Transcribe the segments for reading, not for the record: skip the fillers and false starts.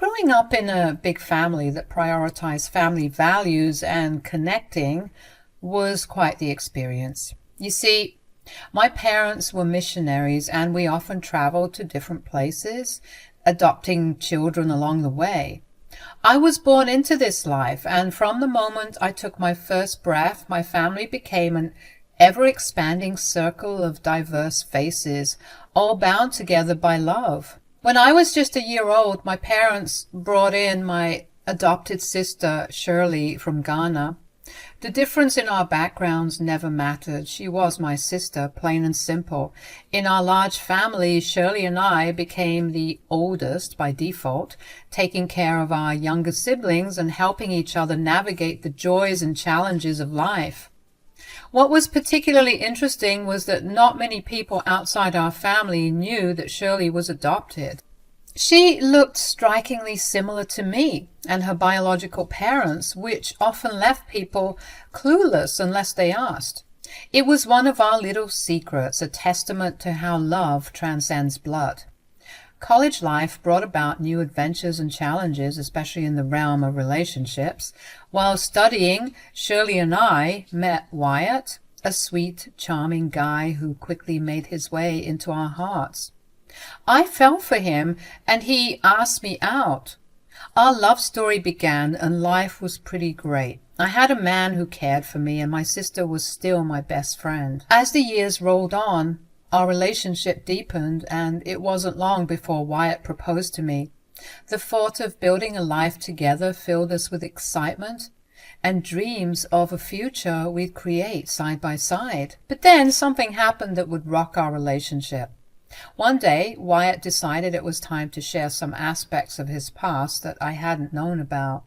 Growing up in a big family that prioritized family values and connecting was quite the experience. You see, my parents were missionaries and we often traveled to different places, adopting children along the way. I was born into this life, and from the moment I took my first breath, my family became an ever-expanding circle of diverse faces, all bound together by love. When I was just a year old, my parents brought in my adopted sister, Shirley, from Ghana. The difference in our backgrounds never mattered. She was my sister, plain and simple. In our large family, Shirley and I became the oldest by default, taking care of our younger siblings and helping each other navigate the joys and challenges of life. What was particularly interesting was that not many people outside our family knew that Shirley was adopted. She looked strikingly similar to me and her biological parents, which often left people clueless unless they asked. It was one of our little secrets, a testament to how love transcends blood. College life brought about new adventures and challenges, especially in the realm of relationships. While studying, Shirley and I met Wyatt, a sweet, charming guy who quickly made his way into our hearts. I fell for him, and he asked me out. Our love story began, and life was pretty great. I had a man who cared for me, and my sister was still my best friend. As the years rolled on, our relationship deepened, and it wasn't long before Wyatt proposed to me. The thought of building a life together filled us with excitement and dreams of a future we'd create side by side. But then something happened that would rock our relationship. One day, Wyatt decided it was time to share some aspects of his past that I hadn't known about.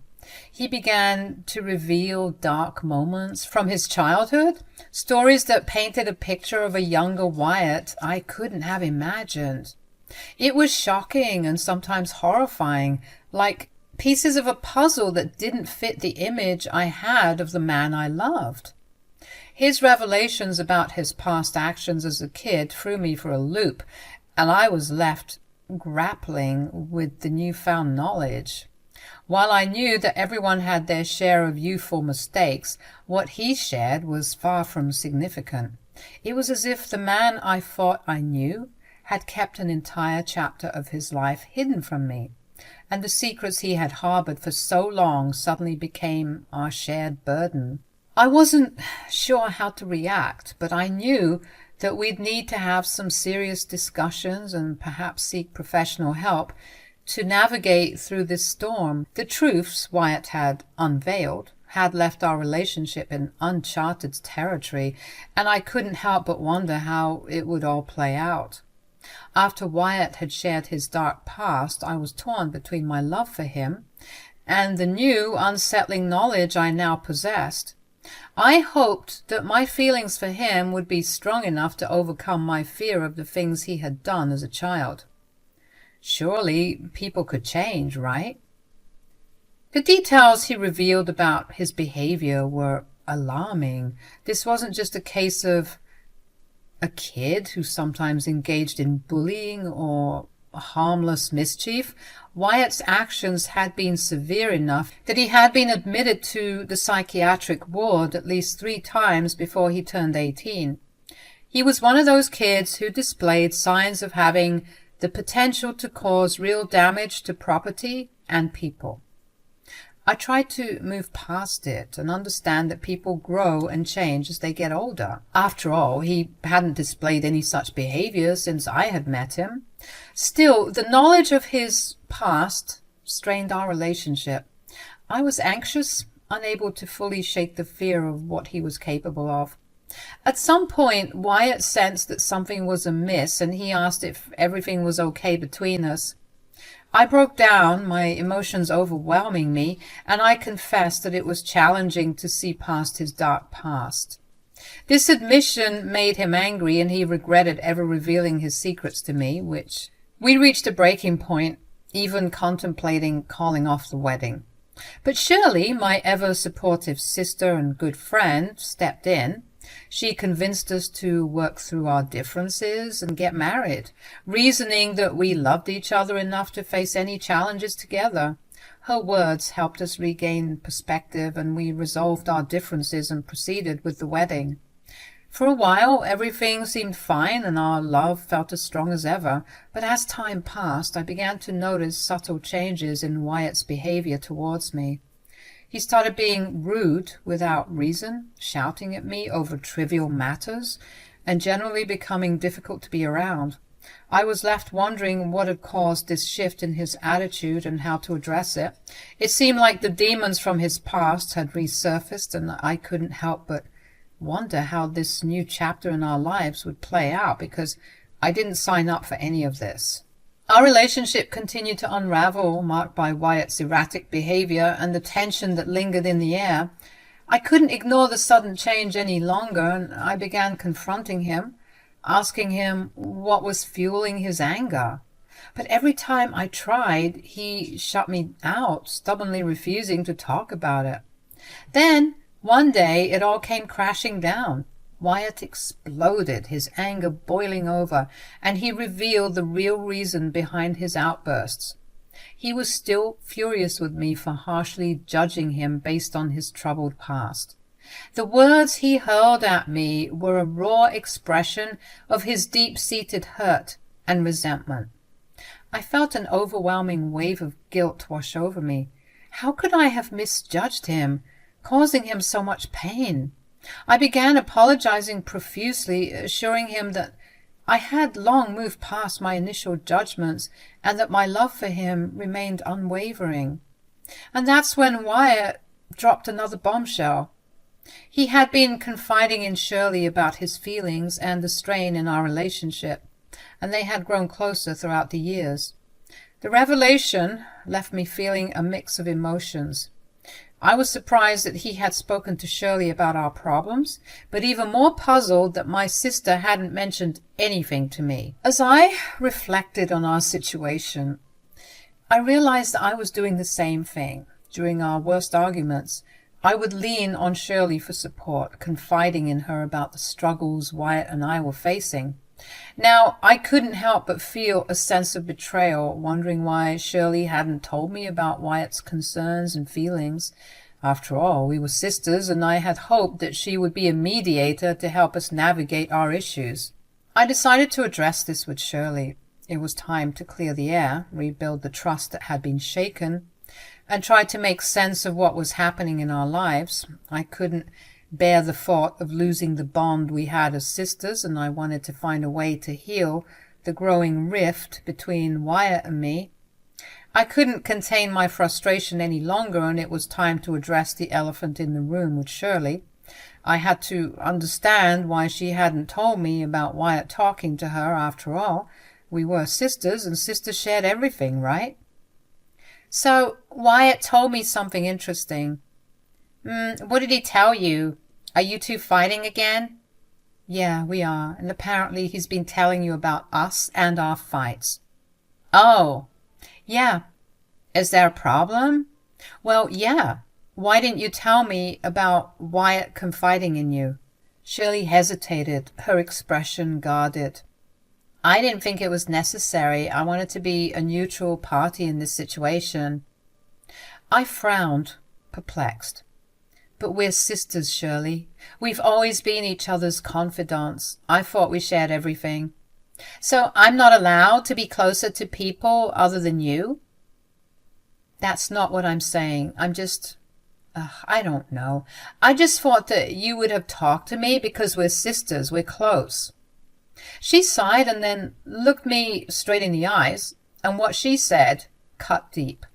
He began to reveal dark moments from his childhood, stories that painted a picture of a younger Wyatt I couldn't have imagined. It was shocking and sometimes horrifying, like pieces of a puzzle that didn't fit the image I had of the man I loved. His revelations about his past actions as a kid threw me for a loop, and I was left grappling with the newfound knowledge. While I knew that everyone had their share of youthful mistakes, what he shared was far from significant. It was as if the man I thought I knew had kept an entire chapter of his life hidden from me, and the secrets he had harbored for so long suddenly became our shared burden. I wasn't sure how to react, but I knew that we'd need to have some serious discussions and perhaps seek professional help to navigate through this storm. The truths Wyatt had unveiled had left our relationship in uncharted territory, and I couldn't help but wonder how it would all play out. After Wyatt had shared his dark past, I was torn between my love for him and the new, unsettling knowledge I now possessed. I hoped that my feelings for him would be strong enough to overcome my fear of the things he had done as a child. Surely people could change, right? The details he revealed about his behavior were alarming. This wasn't just a case of a kid who sometimes engaged in bullying or harmless mischief. Wyatt's actions had been severe enough that he had been admitted to the psychiatric ward at least 3 times before he turned 18. He was one of those kids who displayed signs of having the potential to cause real damage to property and people. I tried to move past it and understand that people grow and change as they get older. After all, he hadn't displayed any such behavior since I had met him. Still, the knowledge of his past strained our relationship. I was anxious, unable to fully shake the fear of what he was capable of. At some point, Wyatt sensed that something was amiss, and he asked if everything was okay between us. I broke down, my emotions overwhelming me, and I confessed that it was challenging to see past his dark past. This admission made him angry, and he regretted ever revealing his secrets to me, which we reached a breaking point, even contemplating calling off the wedding. But Shirley, my ever-supportive sister and good friend, stepped in. She convinced us to work through our differences and get married, reasoning that we loved each other enough to face any challenges together. Her words helped us regain perspective, and we resolved our differences and proceeded with the wedding. For a while, everything seemed fine and our love felt as strong as ever, but as time passed, I began to notice subtle changes in Wyatt's behavior towards me. He started being rude without reason, shouting at me over trivial matters, and generally becoming difficult to be around. I was left wondering what had caused this shift in his attitude and how to address it. It seemed like the demons from his past had resurfaced, and I couldn't help but wonder how this new chapter in our lives would play out, because I didn't sign up for any of this. Our relationship continued to unravel, marked by Wyatt's erratic behavior and the tension that lingered in the air. I couldn't ignore the sudden change any longer, and I began confronting him, asking him what was fueling his anger. But every time I tried, he shut me out, stubbornly refusing to talk about it. Then, one day, it all came crashing down. Wyatt exploded, his anger boiling over, and he revealed the real reason behind his outbursts. He was still furious with me for harshly judging him based on his troubled past. The words he hurled at me were a raw expression of his deep-seated hurt and resentment. I felt an overwhelming wave of guilt wash over me. How could I have misjudged him, causing him so much pain? I began apologizing profusely, assuring him that I had long moved past my initial judgments and that my love for him remained unwavering. And that's when Wyatt dropped another bombshell. He had been confiding in Shirley about his feelings and the strain in our relationship, and they had grown closer throughout the years. The revelation left me feeling a mix of emotions. I was surprised that he had spoken to Shirley about our problems, but even more puzzled that my sister hadn't mentioned anything to me. As I reflected on our situation, I realized that I was doing the same thing. During our worst arguments, I would lean on Shirley for support, confiding in her about the struggles Wyatt and I were facing. Now, I couldn't help but feel a sense of betrayal, wondering why Shirley hadn't told me about Wyatt's concerns and feelings. After all, we were sisters, and I had hoped that she would be a mediator to help us navigate our issues. I decided to address this with Shirley. It was time to clear the air, rebuild the trust that had been shaken, and try to make sense of what was happening in our lives. I couldn't bear the thought of losing the bond we had as sisters, and I wanted to find a way to heal the growing rift between Wyatt and me. I couldn't contain my frustration any longer, and it was time to address the elephant in the room with Shirley. I had to understand why she hadn't told me about Wyatt talking to her. After all, we were sisters, and sisters shared everything, right? So Wyatt told me something interesting. What did he tell you? Are you two fighting again? Yeah, we are, and apparently he's been telling you about us and our fights. Oh, yeah. Is there a problem? Well, yeah. Why didn't you tell me about Wyatt confiding in you? Shirley hesitated, her expression guarded. I didn't think it was necessary. I wanted to be a neutral party in this situation. I frowned, perplexed. But we're sisters, Shirley. We've always been each other's confidants. I thought we shared everything. So I'm not allowed to be closer to people other than you? That's not what I'm saying. I don't know. I just thought that you would have talked to me because we're sisters. We're close. She sighed and then looked me straight in the eyes, and what she said cut deep.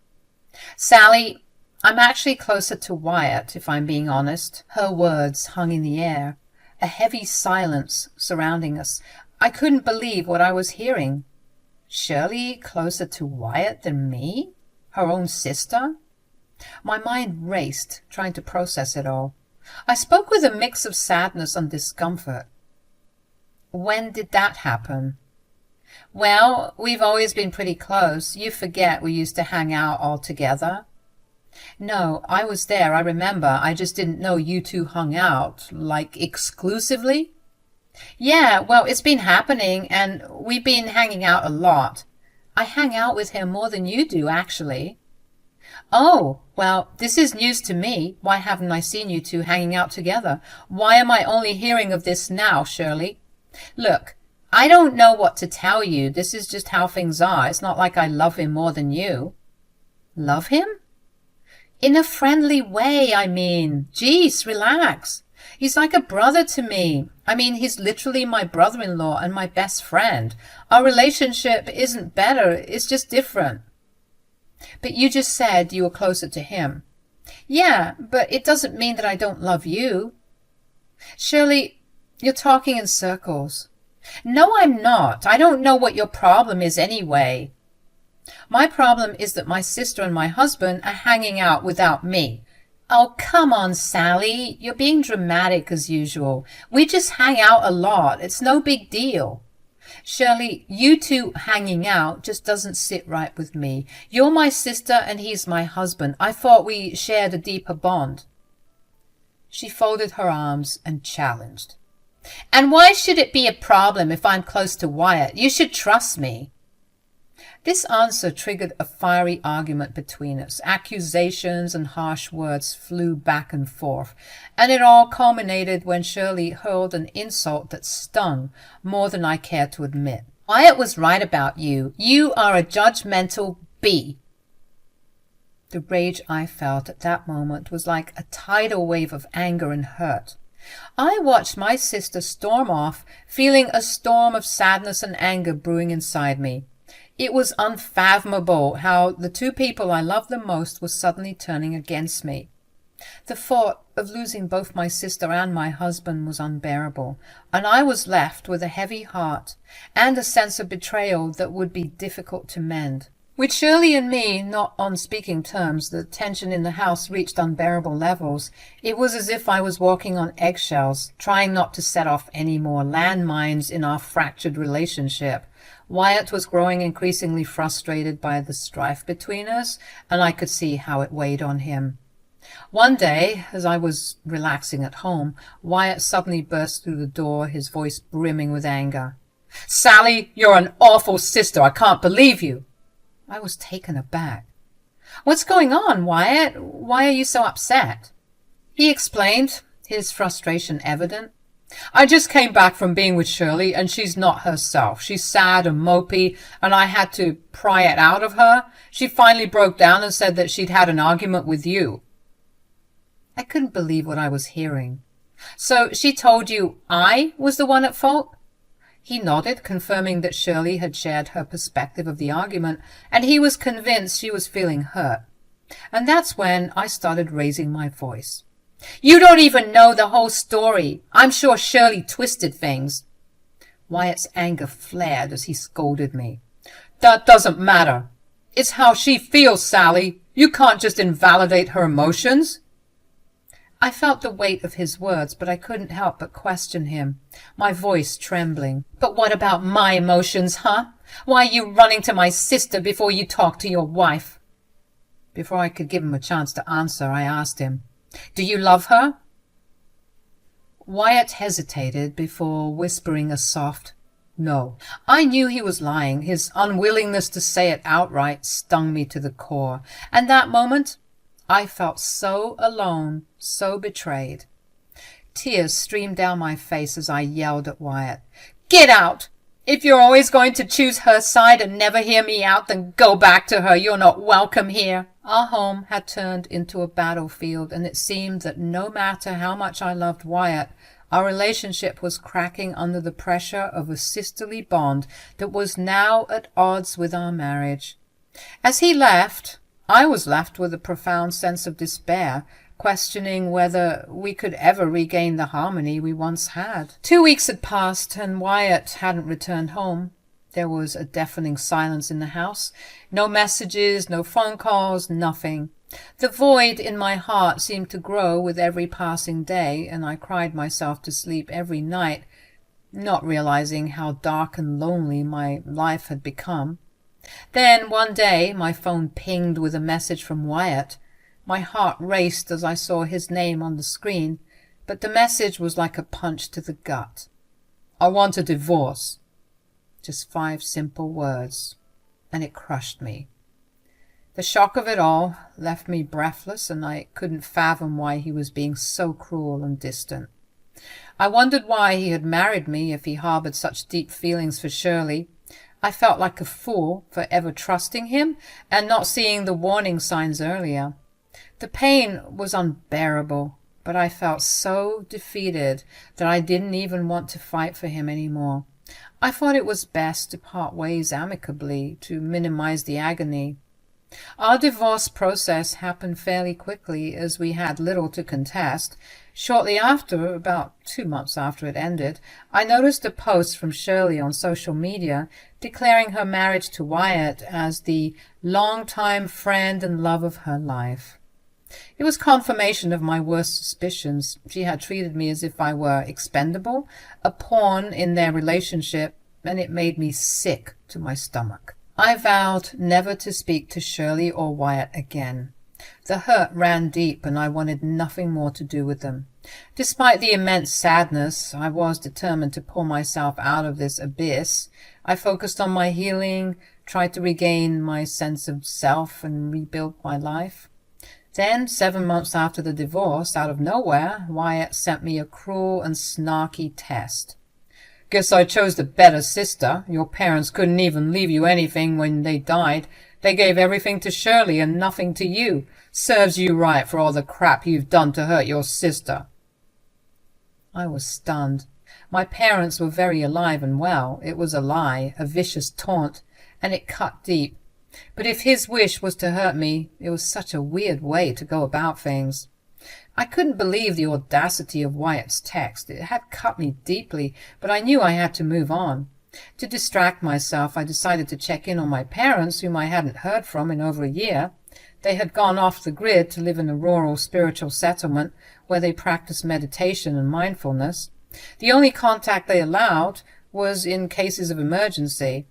Sally, I'm actually closer to Wyatt, if I'm being honest. Her words hung in the air, a heavy silence surrounding us. I couldn't believe what I was hearing. Shirley closer to Wyatt than me? Her own sister? My mind raced, trying to process it all. I spoke with a mix of sadness and discomfort. When did that happen? Well, we've always been pretty close. You forget we used to hang out all together. No, I was there, I remember. I just didn't know you two hung out, like exclusively. Yeah, well, it's been happening, and we've been hanging out a lot. I hang out with him more than you do, actually. Oh, well, this is news to me. Why haven't I seen you two hanging out together? Why am I only hearing of this now, Shirley? Look, I don't know what to tell you. This is just how things are. It's not like I love him more than you. Love him? In a friendly way, I mean. Jeez, relax. He's like a brother to me. I mean, he's literally my brother-in-law and my best friend. Our relationship isn't better, it's just different. But you just said you were closer to him. Yeah, but it doesn't mean that I don't love you. Shirley, you're talking in circles. No, I'm not. I don't know what your problem is anyway. My problem is that my sister and my husband are hanging out without me. Oh, come on, Sally. You're being dramatic as usual. We just hang out a lot. It's no big deal. Shirley, you two hanging out just doesn't sit right with me. You're my sister and he's my husband. I thought we shared a deeper bond. She folded her arms and challenged. And why should it be a problem if I'm close to Wyatt? You should trust me. This answer triggered a fiery argument between us. Accusations and harsh words flew back and forth, and it all culminated when Shirley hurled an insult that stung more than I cared to admit. Wyatt was right about you. You are a judgmental bee. The rage I felt at that moment was like a tidal wave of anger and hurt. I watched my sister storm off, feeling a storm of sadness and anger brewing inside me. It was unfathomable how the two people I loved the most were suddenly turning against me. The thought of losing both my sister and my husband was unbearable, and I was left with a heavy heart and a sense of betrayal that would be difficult to mend. With Shirley and me not on speaking terms, the tension in the house reached unbearable levels. It was as if I was walking on eggshells, trying not to set off any more landmines in our fractured relationship. Wyatt was growing increasingly frustrated by the strife between us, and I could see how it weighed on him. One day, as I was relaxing at home, Wyatt suddenly burst through the door, his voice brimming with anger. "Sally, you're an awful sister. I can't believe you." I was taken aback. "What's going on, Wyatt? Why are you so upset?" He explained, his frustration evident. "I just came back from being with Shirley, and she's not herself. She's sad and mopey, and I had to pry it out of her. She finally broke down and said that she'd had an argument with you." I couldn't believe what I was hearing. "So she told you I was the one at fault?" He nodded, confirming that Shirley had shared her perspective of the argument, and he was convinced she was feeling hurt. And that's when I started raising my voice. "You don't even know the whole story. I'm sure Shirley twisted things." Wyatt's anger flared as he scolded me. "That doesn't matter. It's how she feels, Sally. You can't just invalidate her emotions." I felt the weight of his words, but I couldn't help but question him, my voice trembling. "But what about my emotions, huh? Why are you running to my sister before you talk to your wife?" Before I could give him a chance to answer, I asked him, "Do you love her?" Wyatt hesitated before whispering a soft no. I knew he was lying. His unwillingness to say it outright stung me to the core, and that moment I felt so alone, so betrayed. Tears streamed down my face as I yelled at Wyatt. "Get out! If you're always going to choose her side and never hear me out, then go back to her. You're not welcome here." Our home had turned into a battlefield, and it seemed that no matter how much I loved Wyatt, our relationship was cracking under the pressure of a sisterly bond that was now at odds with our marriage. As he left, I was left with a profound sense of despair, questioning whether we could ever regain the harmony we once had. 2 weeks had passed, and Wyatt hadn't returned home. There was a deafening silence in the house. No messages, no phone calls, nothing. The void in my heart seemed to grow with every passing day, and I cried myself to sleep every night, not realizing how dark and lonely my life had become. Then one day my phone pinged with a message from Wyatt. My heart raced as I saw his name on the screen, but the message was like a punch to the gut. I want a divorce. Just 5 simple words, and it crushed me. The shock of it all left me breathless, and I couldn't fathom why he was being so cruel and distant. I wondered why he had married me if he harbored such deep feelings for Shirley. I felt like a fool for ever trusting him and not seeing the warning signs earlier. The pain was unbearable, but I felt so defeated that I didn't even want to fight for him anymore. I thought it was best to part ways amicably to minimize the agony. Our divorce process happened fairly quickly, as we had little to contest. Shortly after, about 2 months after it ended, I noticed a post from Shirley on social media declaring her marriage to Wyatt as the longtime friend and love of her life. It was confirmation of my worst suspicions. She had treated me as if I were expendable, a pawn in their relationship, and it made me sick to my stomach. I vowed never to speak to Shirley or Wyatt again. The hurt ran deep, and I wanted nothing more to do with them. Despite the immense sadness, I was determined to pull myself out of this abyss. I focused on my healing, tried to regain my sense of self, and rebuild my life. Then, 7 months after the divorce, out of nowhere, Wyatt sent me a cruel and snarky test. Guess I chose the better sister. Your parents couldn't even leave you anything when they died. They gave everything to Shirley and nothing to you. Serves you right for all the crap you've done to hurt your sister. I was stunned. My parents were very alive and well. It was a lie, a vicious taunt, and it cut deep. But if his wish was to hurt me, it was such a weird way to go about things. I couldn't believe the audacity of Wyatt's text. It had cut me deeply, but I knew I had to move on. To distract myself, I decided to check in on my parents, whom I hadn't heard from in over a year. They had gone off the grid to live in a rural spiritual settlement where they practiced meditation and mindfulness. The only contact they allowed was in cases of emergency.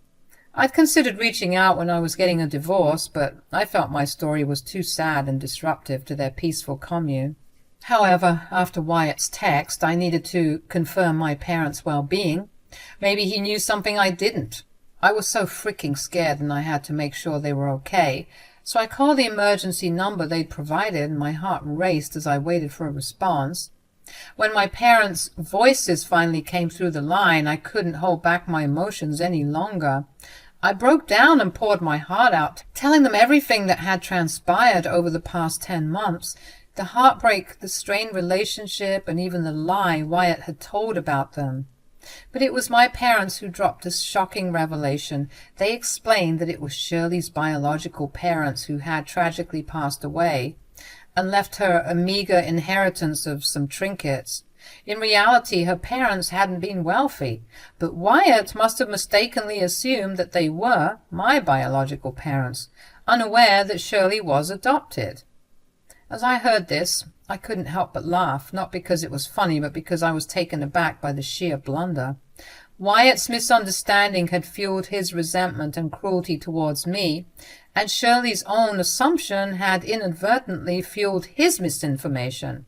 I'd considered reaching out when I was getting a divorce, but I felt my story was too sad and disruptive to their peaceful commune. However, after Wyatt's text, I needed to confirm my parents' well-being. Maybe he knew something I didn't. I was so freaking scared, and I had to make sure they were okay. So I called the emergency number they'd provided, and my heart raced as I waited for a response. When my parents' voices finally came through the line, I couldn't hold back my emotions any longer. I broke down and poured my heart out, telling them everything that had transpired over the past 10 months. The heartbreak, the strained relationship, and even the lie Wyatt had told about them. But it was my parents who dropped this shocking revelation. They explained that it was Shirley's biological parents who had tragically passed away and left her a meager inheritance of some trinkets. In reality, her parents hadn't been wealthy, but Wyatt must have mistakenly assumed that they were my biological parents, unaware that Shirley was adopted. As I heard this, I couldn't help but laugh, not because it was funny, but because I was taken aback by the sheer blunder. Wyatt's misunderstanding had fueled his resentment and cruelty towards me, and Shirley's own assumption had inadvertently fueled his misinformation.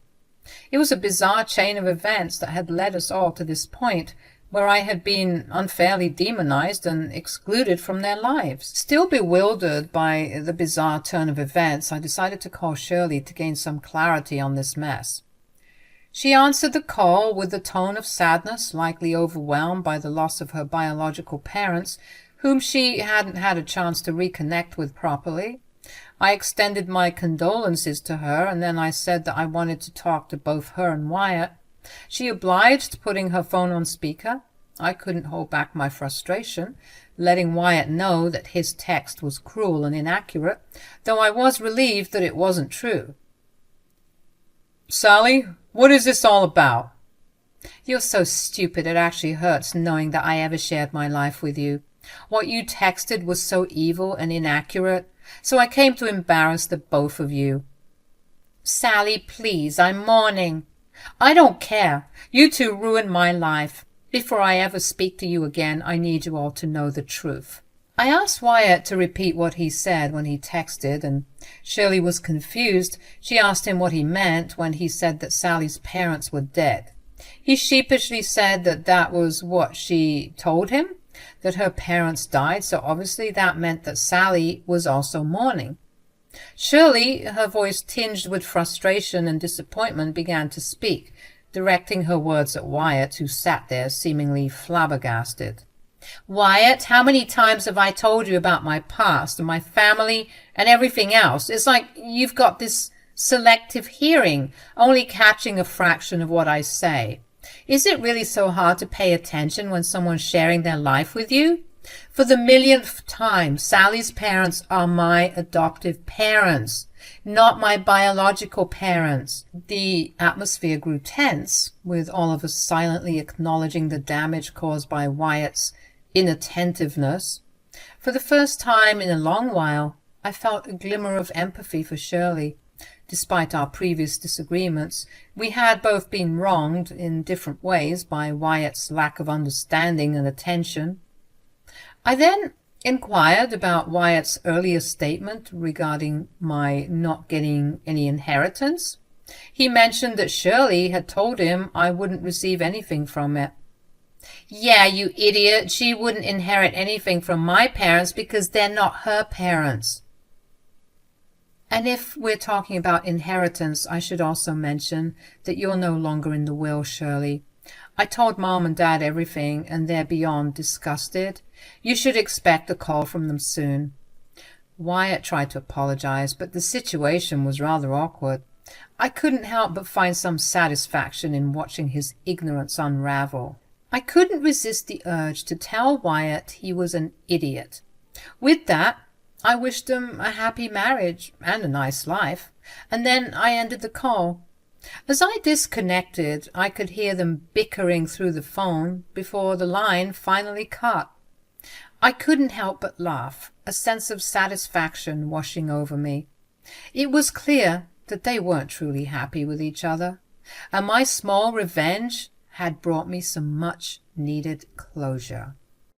It was a bizarre chain of events that had led us all to this point, where I had been unfairly demonized and excluded from their lives. Still bewildered by the bizarre turn of events, I decided to call Shirley to gain some clarity on this mess. She answered the call with a tone of sadness, likely overwhelmed by the loss of her biological parents, whom she hadn't had a chance to reconnect with properly. I extended my condolences to her, and then I said that I wanted to talk to both her and Wyatt. She obliged, putting her phone on speaker. I couldn't hold back my frustration, letting Wyatt know that his text was cruel and inaccurate, though I was relieved that it wasn't true. "Sally, what is this all about?" "You're so stupid it actually hurts knowing that I ever shared my life with you. What you texted was so evil and inaccurate, so I came to embarrass the both of you." "Sally, please, I'm mourning." "I don't care. You two ruined my life. Before I ever speak to you again, I need you all to know the truth." I asked Wyatt to repeat what he said when he texted, and Shirley was confused. She asked him what he meant when he said that Sally's parents were dead. He sheepishly said that that was what she told him, that her parents died, so obviously that meant that Sally was also mourning. Shirley, her voice tinged with frustration and disappointment, began to speak, directing her words at Wyatt, who sat there seemingly flabbergasted. Wyatt, how many times have I told you about my past and my family and everything else? It's like you've got this selective hearing, only catching a fraction of what I say. Is it really so hard to pay attention when someone's sharing their life with you? For the millionth time, Sally's parents are my adoptive parents, not my biological parents. The atmosphere grew tense, with all of us silently acknowledging the damage caused by Wyatt's inattentiveness. For the first time in a long while, I felt a glimmer of empathy for Shirley. Despite our previous disagreements, we had both been wronged in different ways by Wyatt's lack of understanding and attention. I then inquired about Wyatt's earlier statement regarding my not getting any inheritance. He mentioned that Shirley had told him I wouldn't receive anything from it. Yeah, you idiot, she wouldn't inherit anything from my parents because they're not her parents. And if we're talking about inheritance, I should also mention that you're no longer in the will, Shirley. I told Mom and Dad everything, and they're beyond disgusted. You should expect a call from them soon. Wyatt tried to apologize, but the situation was rather awkward. I couldn't help but find some satisfaction in watching his ignorance unravel. I couldn't resist the urge to tell Wyatt he was an idiot. With that, I wished them a happy marriage and a nice life, and then I ended the call. As I disconnected, I could hear them bickering through the phone before the line finally cut. I couldn't help but laugh, a sense of satisfaction washing over me. It was clear that they weren't truly happy with each other, and my small revenge had brought me some much-needed closure.